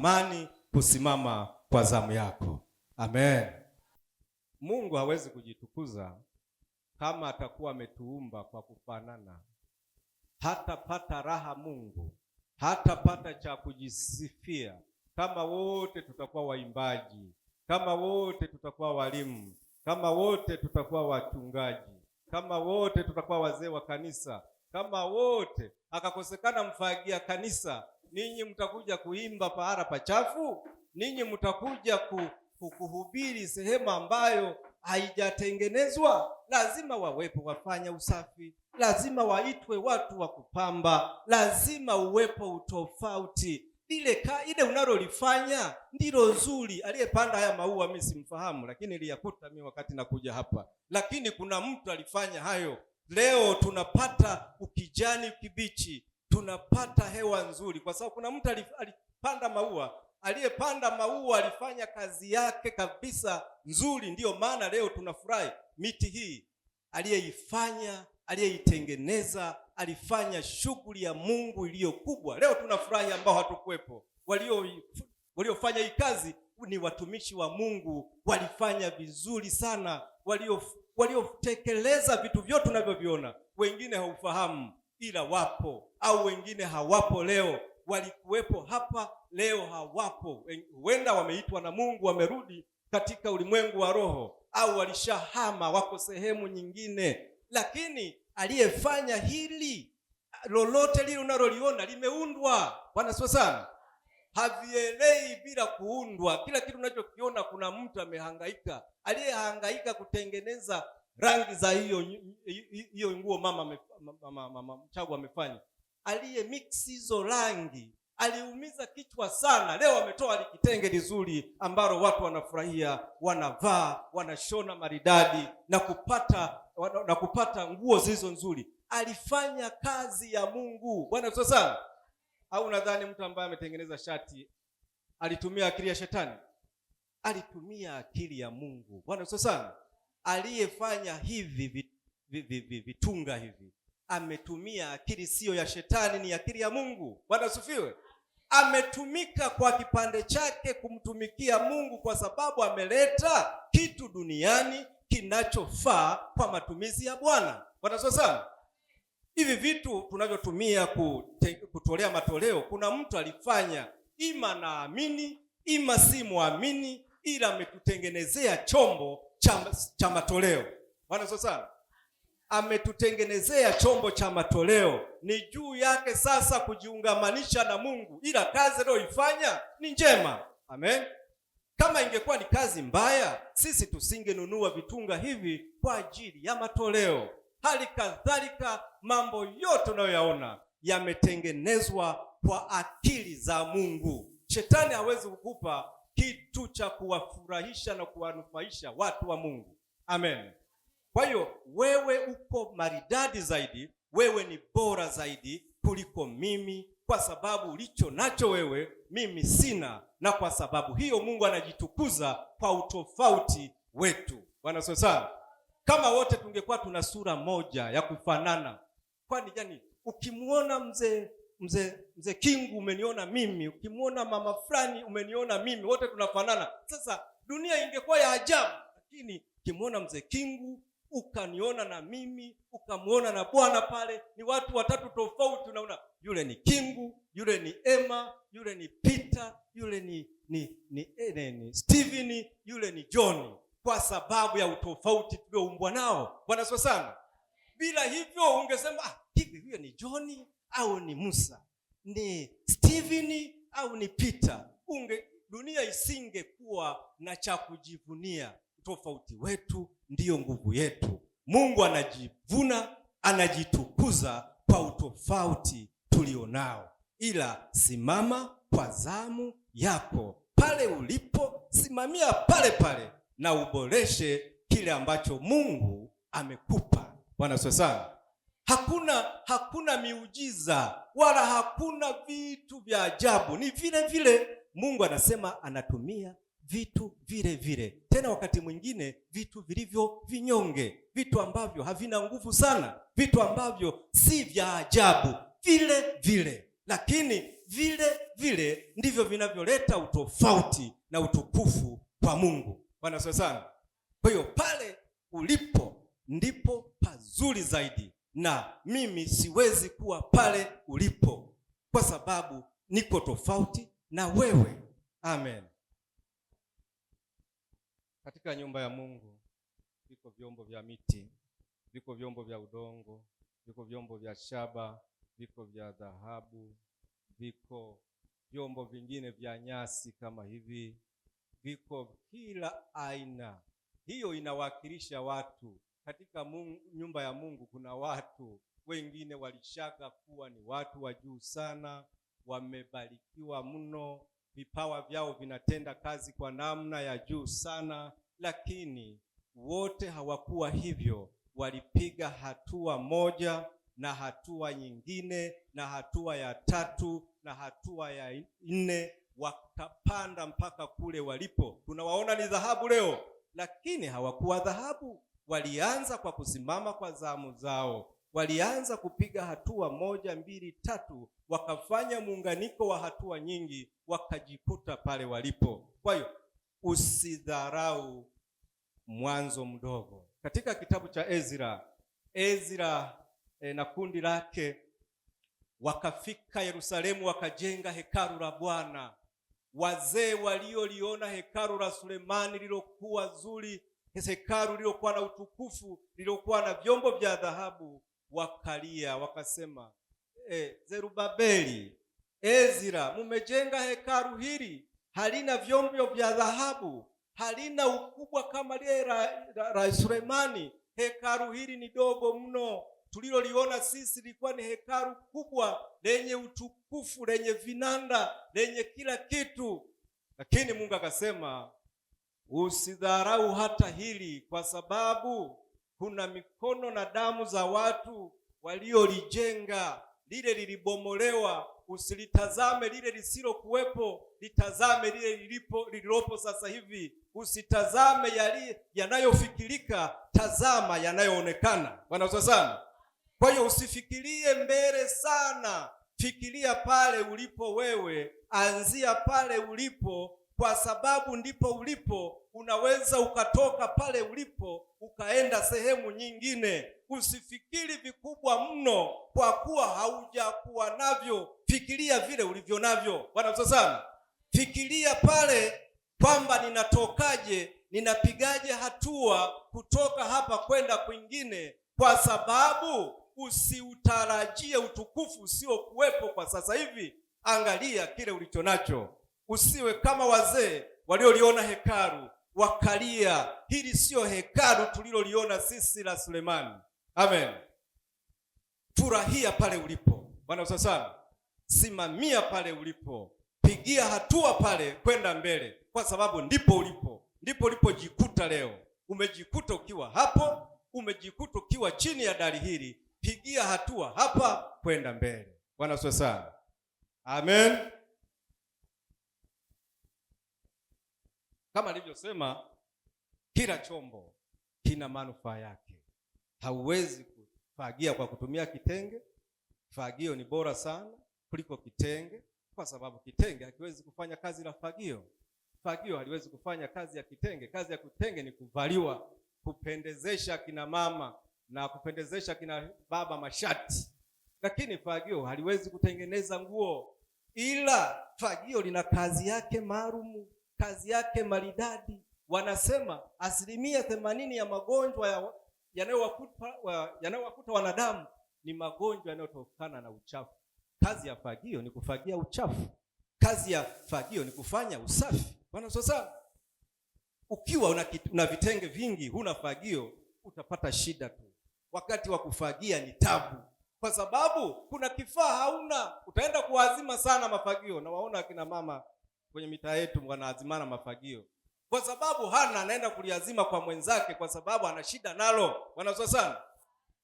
unatamani kusimama kwa zamu yako. Amen. Mungu hawezi kujitukuza kama atakuwa ametuumba kwa kufanana. Hatapata raha Mungu, hatapata cha kujisifia kama wote tutakuwa waimbaji, kama wote tutakuwa walimu, kama wote tutakuwa wachungaji, kama wote tutakuwa wazee wa kanisa, kama wote akakosekana mfagia kanisa. Ninyi mtakuja kuimba pahala pachafu? Ninyi mtakuja kuhubiri sehemu ambayo haijatengenezwa? Lazima wawepo wafanya usafi, lazima waitwe watu wa kupamba, lazima uwepo utofauti. Ile unalolifanya ndilo zuri. Aliyepanda haya maua mimi simfahamu, lakini niliyakuta mimi wakati nakuja hapa. Lakini kuna mtu alifanya hayo. Leo tunapata ukijani kibichi, tunapata hewa nzuri kwa sababu kuna mtu alipanda maua. Aliyepanda maua alifanya kazi yake kabisa nzuri. Ndiyo maana leo tunafurahi. Miti hii aliyeifanya, aliyeitengeneza, alifanya shughuli ya Mungu iliyo kubwa. Leo tunafurahi ambao hatukuwepo. Waliofanya hii kazi ni watumishi wa Mungu, walifanya vizuri sana. Waliotekeleza vitu vyote tunavyoviona. Wengine haufahamu ila wapo, au wengine hawapo leo. Walikuwepo hapa, leo hawapo. Huenda wameitwa na Mungu, wamerudi katika ulimwengu wa roho, au walishahama, wako sehemu nyingine. Lakini aliyefanya hili, lolote lile unaloliona limeundwa. Bwana sifa sana. Havielei bila kuundwa. Kila kitu unachokiona kuna mtu amehangaika, aliyehangaika kutengeneza rangi za hiyo nguo mama Mchagu amefanya. Aliye mix hizo rangi aliumiza kichwa sana. Leo ametoa likitenge lizuri ambalo watu wanafurahia, wanavaa, wanashona maridadi na kupata nguo zilizo nzuri. Alifanya kazi ya Mungu. Bwana sana. Au nadhani mtu ambaye ametengeneza shati alitumia akili ya shetani? Alitumia akili ya Mungu. Bwana sana. Aliyefanya hivi vitunga hivi ametumia akili siyo ya shetani, ni akili ya Mungu. Bwana asifiwe. Ametumika kwa kipande chake kumtumikia Mungu, kwa sababu ameleta kitu duniani kinachofaa kwa matumizi ya Bwana. Bwana sana. Hivi vitu tunavyotumia kutolea matoleo, kuna mtu alifanya, ima naamini ima si muamini, ila ametutengenezea chombo cha matoleo. Bwana sana. Ametutengenezea chombo cha matoleo. Ni juu yake sasa kujiungamanisha na Mungu, ila kazi aliyoifanya ni njema. Amen. Kama ingekuwa ni kazi mbaya, sisi tusingenunua vitunga hivi kwa ajili ya matoleo. Hali kadhalika mambo yote unayoyaona yametengenezwa kwa akili za Mungu. Shetani hawezi kukupa kitu cha kuwafurahisha na kuwanufaisha watu wa Mungu. Amen. Kwa hiyo wewe uko maridadi zaidi, wewe ni bora zaidi kuliko mimi, kwa sababu ulicho nacho wewe mimi sina, na kwa sababu hiyo Mungu anajitukuza kwa utofauti wetu. Bwana sana. Kama wote tungekuwa tuna sura moja ya kufanana, kwani jani ukimuona mzee Kingu umeniona mimi, ukimuona mama fulani umeniona mimi, wote tunafanana. Sasa dunia ingekuwa ya ajabu. Lakini ukimuona mzee Kingu ukaniona na mimi, ukamuona na Bwana pale, ni watu watatu tofauti. Unaona yule ni Kingu, yule ni Emma, yule ni Peter, yule ni Steven, yule ni John, kwa sababu ya utofauti tulioumbwa nao. Bwana sifa sana. Bila hivyo ungesema hivi, huyo ni John au ni Musa, ni Steven au ni Peter. Dunia isingekuwa na cha kujivunia. Tofauti wetu ndiyo nguvu yetu. Mungu anajivuna, anajitukuza kwa utofauti tulionao. Ila simama kwa zamu yako. Pale ulipo, simamia pale pale na uboreshe kile ambacho Mungu amekupa. Bwana asifiwe sana. Hakuna miujiza wala hakuna vitu vya ajabu. Ni vile vile Mungu anasema anatumia vitu vile vile. Tena wakati mwingine vitu vilivyo vinyonge, vitu ambavyo havina nguvu sana, vitu ambavyo si vya ajabu vile vile, lakini vile vile ndivyo vinavyoleta utofauti na utukufu kwa Mungu. Bwana asifiwe sana. Kwa hiyo pale ulipo ndipo pazuri zaidi, na mimi siwezi kuwa pale ulipo kwa sababu niko tofauti na wewe. Amen. Katika nyumba ya Mungu viko vyombo vya miti, viko vyombo vya udongo, viko vyombo vya shaba, viko vya dhahabu, viko vyombo vingine vya nyasi kama hivi, viko kila aina. Hiyo inawakilisha watu. Katika nyumba ya Mungu kuna watu wengine walishaka kuwa ni watu wa juu sana, wamebarikiwa mno, vipawa vyao vinatenda kazi kwa namna ya juu sana, lakini wote hawakuwa hivyo. Walipiga hatua moja na hatua nyingine na hatua ya tatu na hatua ya nne, wakapanda mpaka kule walipo. Tunawaona ni dhahabu leo, lakini hawakuwa dhahabu. Walianza kwa kusimama kwa zamu zao, walianza kupiga hatua moja, mbili, tatu, wakafanya muunganiko wa hatua nyingi, wakajikuta pale walipo. Kwa hiyo usidharau mwanzo mdogo. Katika kitabu cha Ezra na kundi lake wakafika Yerusalemu, wakajenga hekalu la Bwana. Wazee walioliona hekalu la Sulemani lilokuwa zuri, hekalu lilokuwa na utukufu, lilokuwa na vyombo vya dhahabu, wakalia wakasema, Zerubabeli, Ezra, mumejenga hekalu hili, halina vyombo vya dhahabu, halina ukubwa kama lile la Sulemani. Hekalu hili ni dogo mno. Tuliloliona sisi lilikuwa ni hekalu kubwa lenye utukufu, lenye vinanda, lenye kila kitu. Lakini Mungu akasema, usidharau hata hili, kwa sababu kuna mikono na damu za watu waliolijenga. Lile lilibomolewa. Usilitazame lile lisilokuwepo, litazame lile lililopo sasa hivi. Usitazame yanayofikirika, tazama yanayoonekana. Bwana sana. Kwa hiyo usifikirie mbele sana, fikiria pale ulipo wewe, anzia pale ulipo, kwa sababu ndipo ulipo. Unaweza ukatoka pale ulipo ukaenda sehemu nyingine. Usifikiri vikubwa mno kwa kuwa haujakuwa navyo, fikiria vile ulivyo navyo. Bwana sana. Fikiria pale kwamba ninatokaje, ninapigaje hatua kutoka hapa kwenda kwingine, kwa sababu usiutarajie utukufu usio kuwepo kwa sasa hivi. Angalia kile ulicho nacho. Usiwe kama wazee walioliona hekalu wakalia, hili sio hekalu tuliloliona sisi la Sulemani. Amen. Furahia pale ulipo. Bwana sana. Simamia pale ulipo, pigia hatua pale kwenda mbele, kwa sababu ndipo ulipojikuta leo. Umejikuta ukiwa hapo, umejikuta ukiwa chini ya dari hili. Pigia hatua hapa kwenda mbele. Bwana sana. Amen. Kama nilivyosema, kila chombo kina manufaa yake. Hauwezi kufagia kwa kutumia kitenge. Fagio ni bora sana kuliko kitenge, kwa sababu kitenge hakiwezi kufanya kazi la fagio. Fagio haliwezi kufanya kazi ya kitenge. Kazi ya kitenge ni kuvaliwa, kupendezesha kina mama na kupendezesha kina baba mashati, lakini fagio haliwezi kutengeneza nguo. Ila fagio lina kazi yake maalum, kazi yake maridadi. Wanasema 80% ya magonjwa yanayowakuta wanadamu ni magonjwa yanayotokana na uchafu. Kazi ya fagio ni kufagia uchafu. Kazi ya fagio ni kufanya usafi. Bwana sasa, ukiwa una vitenge vingi, huna fagio, utapata shida tu. Wakati wa kufagia ni tabu, kwa sababu kuna kifaa hauna. Utaenda kuazima sana mafagio, na waona akina mama kwenye mitaa yetu wanaazimana mafagio, kwa sababu hana, anaenda kuliazima kwa mwenzake, kwa sababu ana shida nalo. Bwana sana.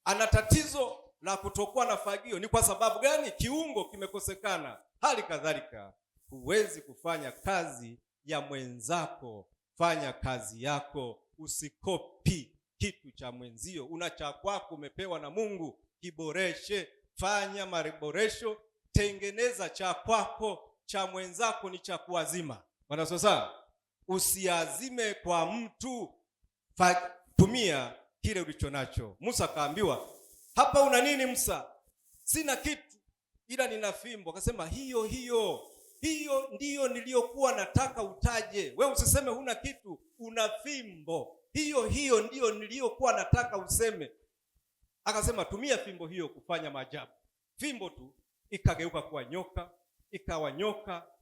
Ana tatizo la kutokuwa na fagio. Ni kwa sababu gani? Kiungo kimekosekana. Hali kadhalika, huwezi kufanya kazi ya mwenzako, fanya kazi yako. Usikopi kitu cha mwenzio. Una cha kwako, umepewa na Mungu, kiboreshe. Fanya maboresho, tengeneza cha kwako, cha mwenzako ni cha kuazima. Bwana sasa, usiazime kwa mtu, tumia kile ulicho nacho. Musa akaambiwa, hapa una nini Musa? Sina kitu ila nina fimbo. Akasema, hiyo ndiyo niliyokuwa nataka utaje. Wewe usiseme huna kitu, una fimbo. Hiyo ndiyo niliyokuwa nataka useme. Akasema, tumia fimbo hiyo kufanya maajabu. Fimbo tu ikageuka kuwa nyoka, ikawa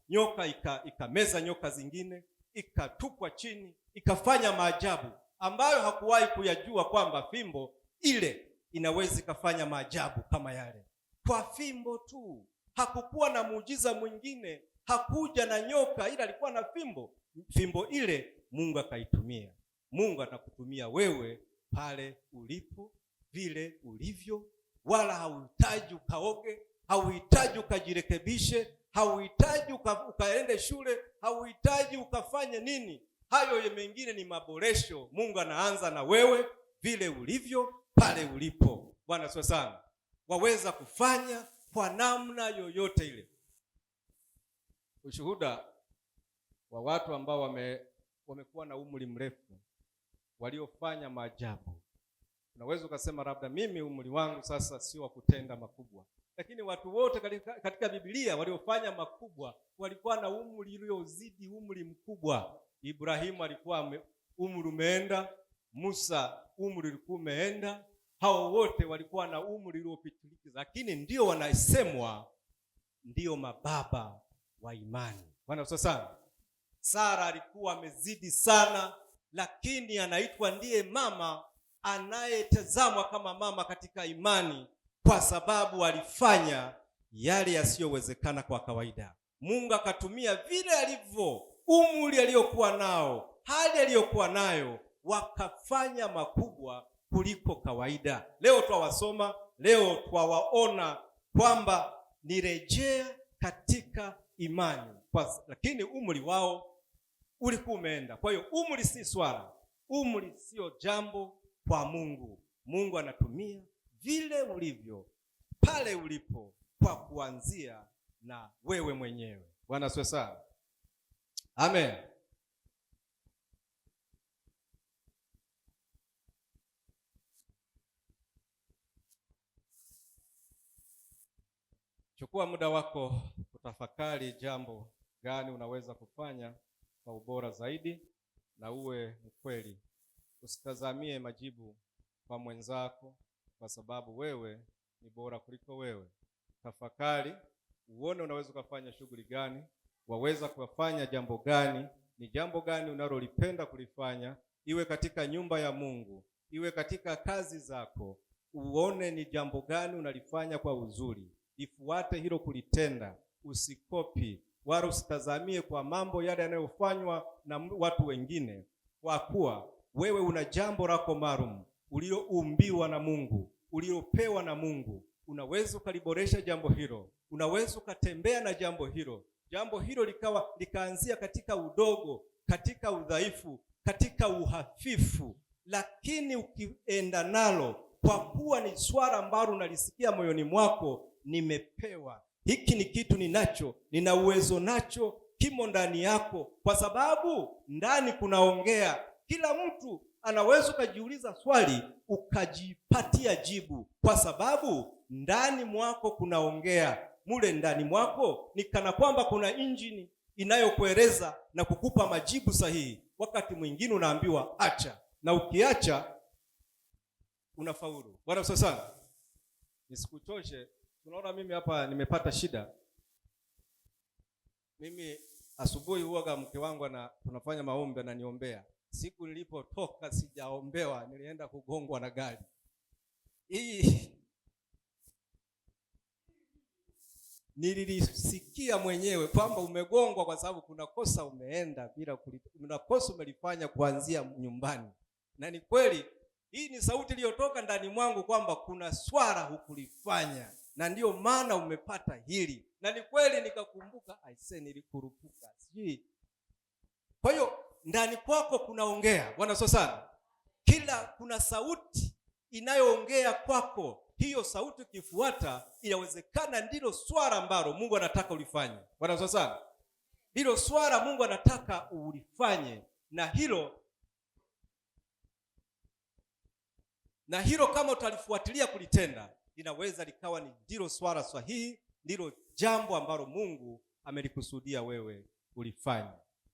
nyoka ikameza nyoka zingine, ikatupwa chini, ikafanya maajabu ambayo hakuwahi kuyajua kwamba fimbo ile inaweza ikafanya maajabu kama yale. Kwa fimbo tu. Hakukuwa na muujiza mwingine, hakuja na nyoka, ila alikuwa na fimbo. Fimbo ile Mungu akaitumia. Mungu atakutumia wewe pale ulipo, vile ulivyo. Wala hauhitaji ukaoge, hauhitaji ukajirekebishe, hauhitaji ukaende shule, hauhitaji ukafanye nini. Hayo mengine ni maboresho. Mungu anaanza na wewe vile ulivyo pale ulipo. Bwana asifiwe sana. Waweza kufanya kwa namna yoyote ile. Ushuhuda wa watu ambao wamekuwa na umri mrefu, waliofanya maajabu. Unaweza ukasema labda mimi umri wangu sasa sio wa kutenda makubwa, lakini watu wote katika Biblia waliofanya makubwa walikuwa na umri uliozidi umri mkubwa. Ibrahimu alikuwa umri umeenda, Musa umri ulikuwa umeenda. Hao wote walikuwa na umri uliopitiliza, lakini ndio wanasemwa ndio mababa wa imani. Bwana sasa, Sara alikuwa amezidi sana, lakini anaitwa ndiye mama anayetazamwa kama mama katika imani, kwa sababu alifanya yale yasiyowezekana kwa kawaida. Mungu akatumia vile alivyo, umri aliyokuwa nao, hali aliyokuwa nayo, wakafanya makubwa kuliko kawaida. Leo twawasoma, leo twawaona kwamba nirejea katika imani, lakini umri wao ulikuwa umeenda. Kwa hiyo umri si swala, umri sio jambo kwa Mungu. Mungu anatumia vile ulivyo pale ulipo, kwa kuanzia na wewe mwenyewe. Bwana asifiwe sana. Amen. Chukua muda wako kutafakari jambo gani unaweza kufanya kwa ubora zaidi, na uwe mkweli. Usitazamie majibu kwa mwenzako, kwa sababu wewe ni bora kuliko wewe. Tafakari, uone unaweza kufanya shughuli gani, waweza kufanya jambo gani, ni jambo gani unalolipenda kulifanya, iwe katika nyumba ya Mungu, iwe katika kazi zako. Uone ni jambo gani unalifanya kwa uzuri, ifuate hilo kulitenda. Usikopi wala usitazamie kwa mambo yale yanayofanywa na watu wengine, kwa kuwa wewe una jambo lako maalum ulioumbiwa na Mungu, uliopewa na Mungu. Unaweza ukaliboresha jambo hilo, unaweza ukatembea na jambo hilo likaanzia katika udogo, katika udhaifu, katika uhafifu, lakini ukienda nalo, kwa kuwa ni swala ambalo unalisikia moyoni mwako, nimepewa hiki, ni kitu ninacho, nina uwezo nacho, kimo ndani yako, kwa sababu ndani kunaongea. Kila mtu anaweza ukajiuliza swali ukajipatia jibu, kwa sababu ndani mwako kunaongea. Mule ndani mwako ni kana kwamba kuna injini inayokueleza na kukupa majibu sahihi. Wakati mwingine unaambiwa acha, na ukiacha unafaulu. Bwana sana, nisikuchoshe. Tunaona mimi hapa nimepata shida. Mimi asubuhi huaga mke wangu tunafanya maombi, ananiombea. Siku nilipotoka sijaombewa, nilienda kugongwa na gari. Hii nilisikia mwenyewe kwamba umegongwa kwa sababu kuna kosa umeenda bila kuna kosa umelifanya kuanzia nyumbani. Na ni kweli, hii ni sauti iliyotoka ndani mwangu kwamba kuna swala hukulifanya, na ndiyo maana umepata hili. Na ni kweli nikakumbuka, aise, nilikurupuka sijui. Kwa hiyo ndani kwako kunaongea. Bwana sio sana. Kuna sauti inayoongea kwako, hiyo sauti ukifuata, inawezekana ndilo swala ambalo Mungu anataka ulifanye. Bwana sana, hilo swala Mungu anataka ulifanye, na hilo kama utalifuatilia kulitenda, linaweza likawa ni ndilo swala sahihi, ndilo jambo ambalo Mungu amelikusudia wewe ulifanye,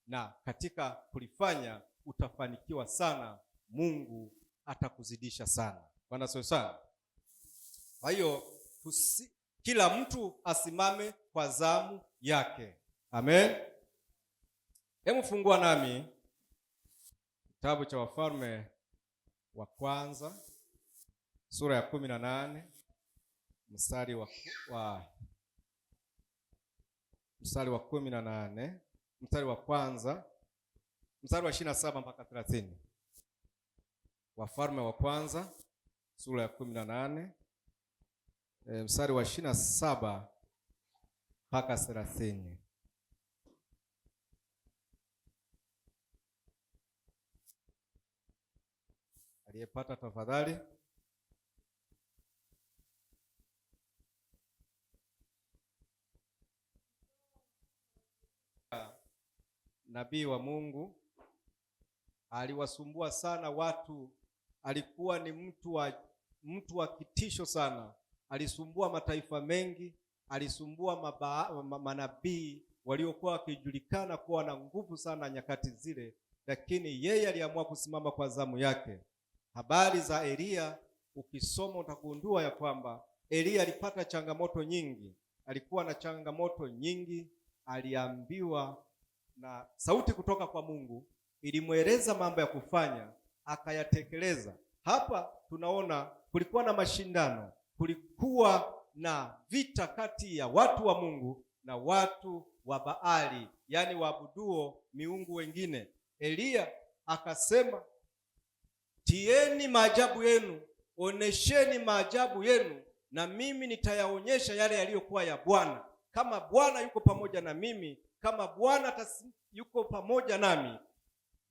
na katika kulifanya utafanikiwa sana. Mungu atakuzidisha sana. Bwana sana. Kwa hiyo kila mtu asimame kwa zamu yake. Amen. Hebu fungua nami kitabu cha Wafalme wa Kwanza sura ya 18 mstari wa 18, mstari wa kwanza, mstari wa 27 mpaka 30. Wafalme wa Kwanza sura ya 18 mstari wa 27 mpaka 30. Aliyepata tafadhali. Nabii wa Mungu aliwasumbua sana watu. Alikuwa ni mtu wa kitisho sana. Alisumbua mataifa mengi, alisumbua manabii waliokuwa wakijulikana kuwa na nguvu sana nyakati zile, lakini yeye aliamua kusimama kwa zamu yake. Habari za Elia ukisoma utagundua ya kwamba Elia alipata changamoto nyingi, alikuwa na changamoto nyingi. Aliambiwa na sauti kutoka kwa Mungu, ilimweleza mambo ya kufanya, akayatekeleza. Hapa tunaona kulikuwa na mashindano, kulikuwa na vita kati ya watu wa Mungu na watu wa Baali, yani waabuduo miungu wengine. Elia akasema, tieni maajabu yenu, onesheni maajabu yenu, na mimi nitayaonyesha yale yaliyokuwa ya Bwana. Kama Bwana yuko pamoja na mimi, kama Bwana yuko pamoja nami,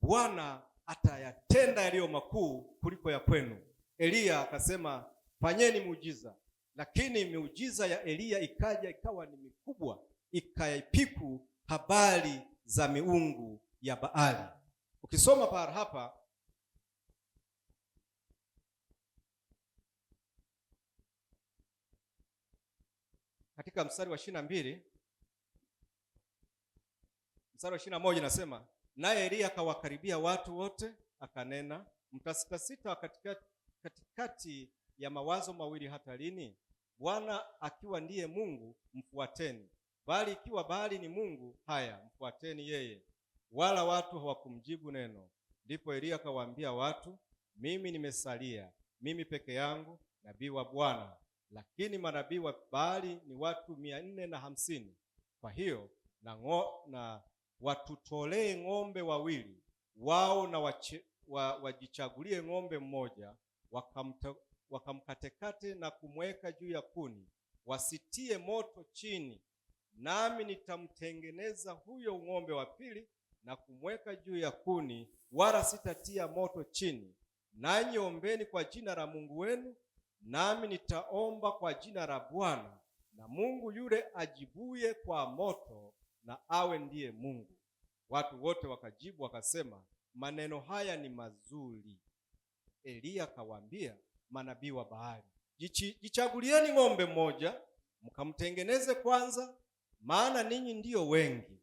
Bwana atayatenda yaliyo makuu kuliko ya kwenu. Elia akasema, fanyeni muujiza. Lakini miujiza ya Elia ikawa ni mikubwa, ikaipiku habari za miungu ya Baali. Ukisoma para hapa katika mstari wa 22, mstari wa 21 inasema, naye Elia akawakaribia watu wote akanena, mtasitasita katikati ya mawazo mawili hata lini? Bwana akiwa ndiye Mungu, mfuateni; bali ikiwa Baali ni mungu, haya, mfuateni yeye. Wala watu hawakumjibu neno. Ndipo Elia akawaambia watu, mimi nimesalia mimi peke yangu nabii wa Bwana, lakini manabii wa Baali ni watu 450. Kwa hiyo na watutolee ng'ombe wawili wao, na wajichagulie ng'ombe mmoja, wakamkatekate na kumweka juu ya kuni, wasitie moto chini. Nami nitamtengeneza huyo ng'ombe wa pili na kumweka juu ya kuni, wala sitatia moto chini. Nanyi ombeni kwa jina la Mungu wenu, nami nitaomba kwa jina la Bwana, na Mungu yule ajibuye kwa moto na awe ndiye Mungu. Watu wote wakajibu wakasema, maneno haya ni mazuri. Elia akawaambia manabii wa Baali, jichagulieni ng'ombe mmoja, mkamtengeneze kwanza, maana ninyi ndiyo wengi,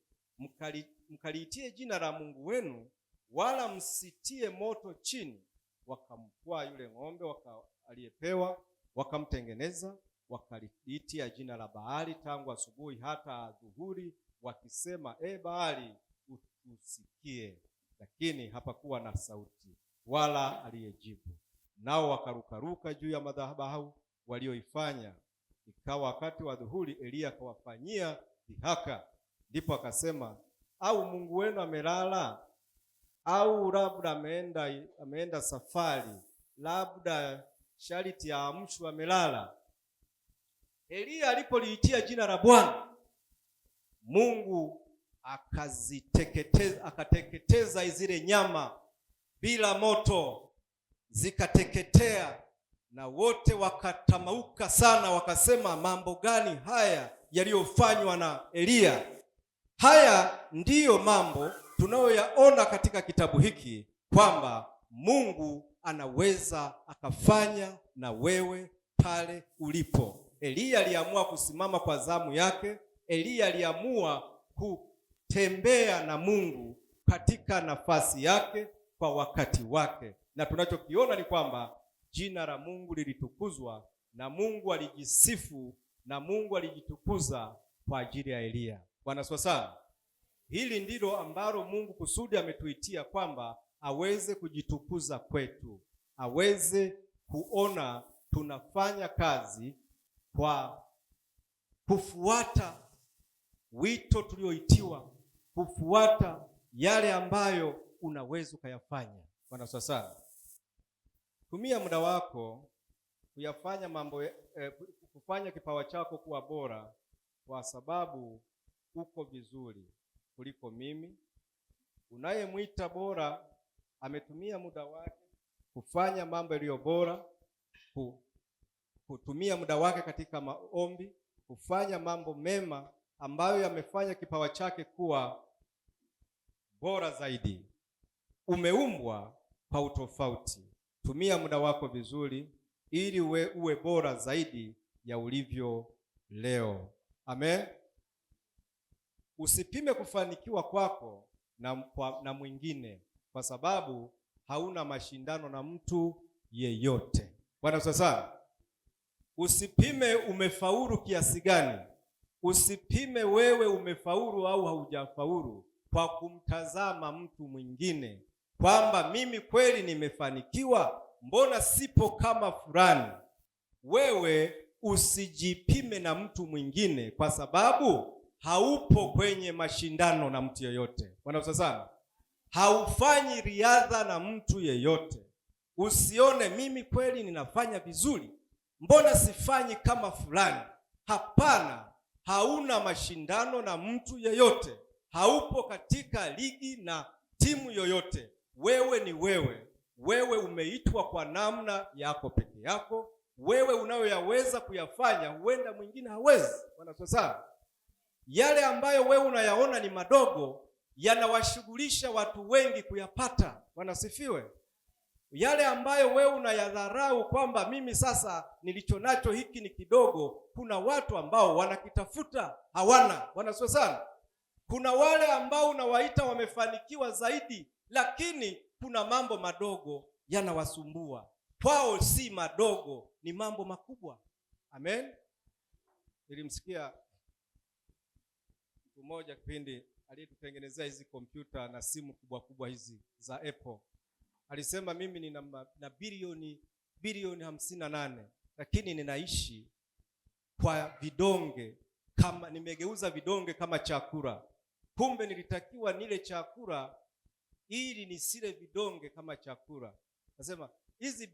mkaliitie jina la Mungu wenu, wala msitie moto chini. Wakamtwaa yule ng'ombe aliyepewa, wakamtengeneza, wakaliitia jina la Baali tangu asubuhi hata adhuhuri, wakisema, Baali, utusikie. Lakini hapakuwa na sauti wala aliyejibu. Nao wakarukaruka juu ya madhabahu walioifanya. Ikawa wakati wa dhuhuri, Elia akawafanyia dhihaka. Ndipo akasema, au Mungu wenu amelala? Au labda ameenda safari, labda sharti ya amshu amelala? Elia alipoliitia jina la Bwana, Mungu akateketeza zile nyama bila moto, zikateketea na wote wakatamauka sana, wakasema, mambo gani haya yaliyofanywa na Eliya? Haya ndiyo mambo tunayoyaona katika kitabu hiki, kwamba Mungu anaweza akafanya na wewe pale ulipo. Eliya aliamua kusimama kwa zamu yake. Eliya aliamua kutembea na Mungu katika nafasi yake kwa wakati wake, na tunachokiona ni kwamba jina la Mungu lilitukuzwa, na Mungu alijisifu, na Mungu alijitukuza kwa ajili ya Eliya. Bwana asifiwe sana. Hili ndilo ambalo Mungu kusudi ametuitia, kwamba aweze kujitukuza kwetu, aweze kuona tunafanya kazi kwa kufuata wito tulioitiwa, kufuata yale ambayo unaweza ukayafanya. Bwana asifiwe sana. Tumia muda wako kuyafanya mambo, kufanya kipawa chako kuwa bora, kwa sababu uko vizuri kuliko mimi. Unayemwita bora ametumia muda wake kufanya mambo yaliyo bora, kutumia muda wake katika maombi, kufanya mambo mema ambayo yamefanya kipawa chake kuwa bora zaidi. Umeumbwa kwa utofauti. Tumia muda wako vizuri ili uwe bora zaidi ya ulivyo leo. Amen. Usipime kufanikiwa kwako na mwingine, kwa sababu hauna mashindano na mtu yeyote. Bwana sasa, usipime umefaulu kiasi gani. Usipime wewe umefaulu au haujafaulu kwa kumtazama mtu mwingine, kwamba mimi kweli nimefanikiwa, mbona sipo kama fulani. Wewe usijipime na mtu mwingine, kwa sababu haupo kwenye mashindano na mtu yeyote. Bwana sasa, haufanyi riadha na mtu yeyote. Usione mimi kweli ninafanya vizuri, mbona sifanyi kama fulani. Hapana, hauna mashindano na mtu yeyote, haupo katika ligi na timu yoyote. Wewe ni wewe. Wewe umeitwa kwa namna yako peke yako. Wewe unayoyaweza kuyafanya, huenda mwingine hawezi. Bwana sasa, yale ambayo wewe unayaona ni madogo yanawashughulisha watu wengi kuyapata. Bwana sifiwe. Yale ambayo wewe unayadharau kwamba mimi sasa nilicho nacho hiki ni kidogo, kuna watu ambao wanakitafuta hawana. Bwana sifiwe sana. Kuna wale ambao unawaita wamefanikiwa zaidi, lakini kuna mambo madogo yanawasumbua. Kwao si madogo, ni mambo makubwa. Amen. Nilimsikia mtu mmoja kipindi aliyetutengenezea hizi kompyuta na simu kubwa kubwa hizi za Apple. Alisema mimi nina bilioni 58, lakini ninaishi kwa vidonge, kama nimegeuza vidonge kama chakula. Kumbe nilitakiwa nile chakula ili nisile vidonge kama chakula. Nasema hizi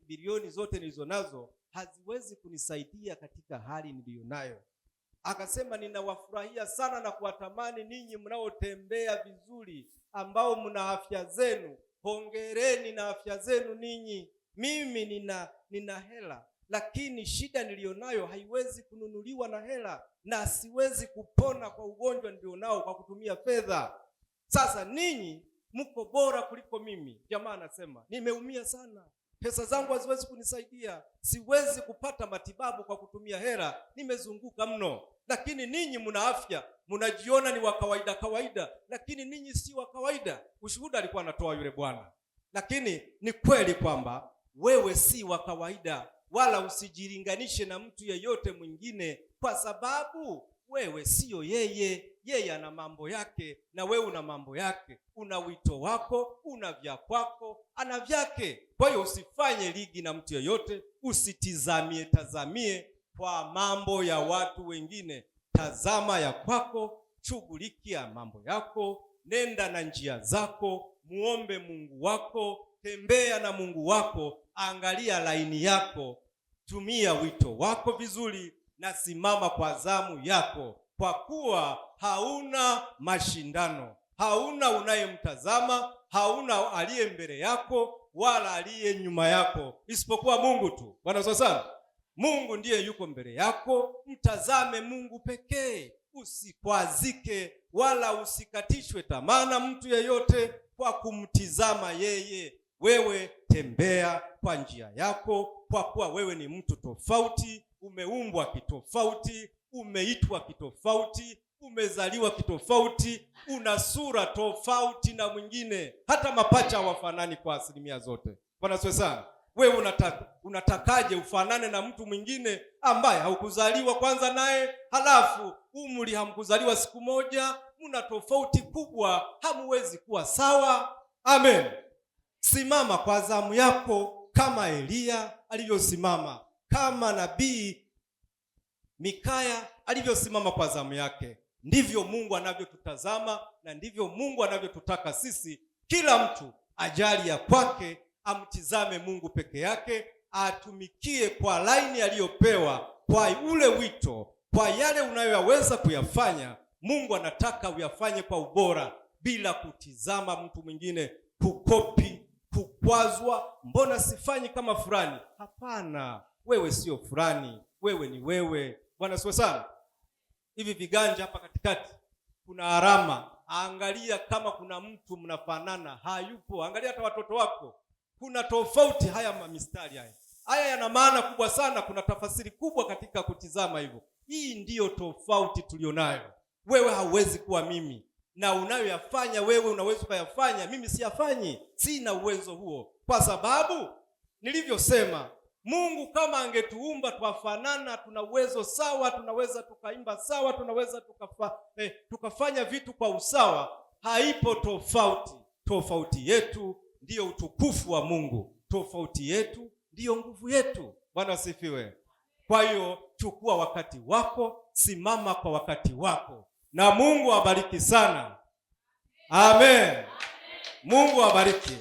bilioni zote nilizonazo haziwezi kunisaidia katika hali niliyonayo. Akasema ninawafurahia sana na kuwatamani ninyi mnaotembea vizuri, ambao mna afya zenu. Hongereni na afya zenu ninyi. Mimi nina hela, lakini shida nilionayo haiwezi kununuliwa na hela, na siwezi kupona kwa ugonjwa nilionao kwa kutumia fedha. Sasa ninyi mko bora kuliko mimi. Jamaa anasema nimeumia sana, pesa zangu haziwezi kunisaidia, siwezi kupata matibabu kwa kutumia hela, nimezunguka mno. Lakini ninyi mna afya, mnajiona ni wa kawaida, lakini ninyi si wa kawaida. Ushuhuda alikuwa anatoa yule bwana. Lakini ni kweli kwamba wewe si wa kawaida, wala usijilinganishe na mtu yeyote mwingine, kwa sababu wewe siyo yeye. Yeye ana mambo yake na wewe una mambo yake. Una wito wako, una vya kwako, ana vyake. Kwa hiyo usifanye ligi na mtu yeyote, usitizamie kwa mambo ya watu wengine. Tazama ya kwako, shughulikia mambo yako, nenda na njia zako, muombe Mungu wako, tembea na Mungu wako, angalia laini yako, tumia wito wako vizuri, na simama kwa zamu yako, kwa kuwa hauna mashindano, hauna unayemtazama, hauna aliye mbele yako, wala aliye nyuma yako isipokuwa Mungu tu. Bwana asifiwe sana. Mungu ndiye yuko mbele yako, mtazame Mungu pekee. Usikwazike wala usikatishwe tamaa na mtu yeyote kwa kumtizama yeye. Wewe tembea kwa njia yako, kwa kuwa wewe ni mtu tofauti, umeumbwa kitofauti, umeitwa kitofauti, umezaliwa kitofauti, una sura tofauti na mwingine. Hata mapacha hawafanani kwa asilimia zote. Bwana asifiwe sana. Wewe unatakaje ufanane na mtu mwingine ambaye haukuzaliwa kwanza naye, halafu umri hamkuzaliwa siku moja, mna tofauti kubwa, hamuwezi kuwa sawa. Amen. Simama kwa zamu yako kama Elia alivyosimama, kama nabii Mikaya alivyosimama kwa zamu yake. Ndivyo Mungu anavyotutazama na ndivyo Mungu anavyotutaka sisi. Kila mtu ajali ya kwake, amtizame Mungu peke yake, atumikie kwa laini aliyopewa, kwa ule wito, kwa yale unayoyaweza kuyafanya. Mungu anataka uyafanye kwa ubora, bila kutizama mtu mwingine, kukopi, kukwazwa. Mbona sifanyi kama fulani? Hapana, wewe sio fulani, wewe ni wewe. Bwana asifiwe sana. Hivi viganja hapa katikati kuna alama. Angalia kama kuna mtu mnafanana, hayupo. Angalia hata watoto wako, kuna tofauti. Haya mistari haya yana maana kubwa sana. Kuna tafasiri kubwa katika kutizama hivyo. Hii ndiyo tofauti tulionayo. Wewe hauwezi kuwa mimi, na unayoyafanya wewe unaweza kuyafanya, mimi siyafanyi. Sina uwezo huo, kwa sababu nilivyosema, Mungu kama angetuumba twafanana, tuna uwezo sawa, tunaweza tukaimba sawa, tunaweza tukafanya vitu kwa usawa. Haipo tofauti. Tofauti yetu ndiyo utukufu wa Mungu. Tofauti yetu ndiyo nguvu yetu. Bwana asifiwe. Kwa hiyo chukua wakati wako, simama kwa wakati wako, na Mungu abariki sana. Amen. Mungu abariki.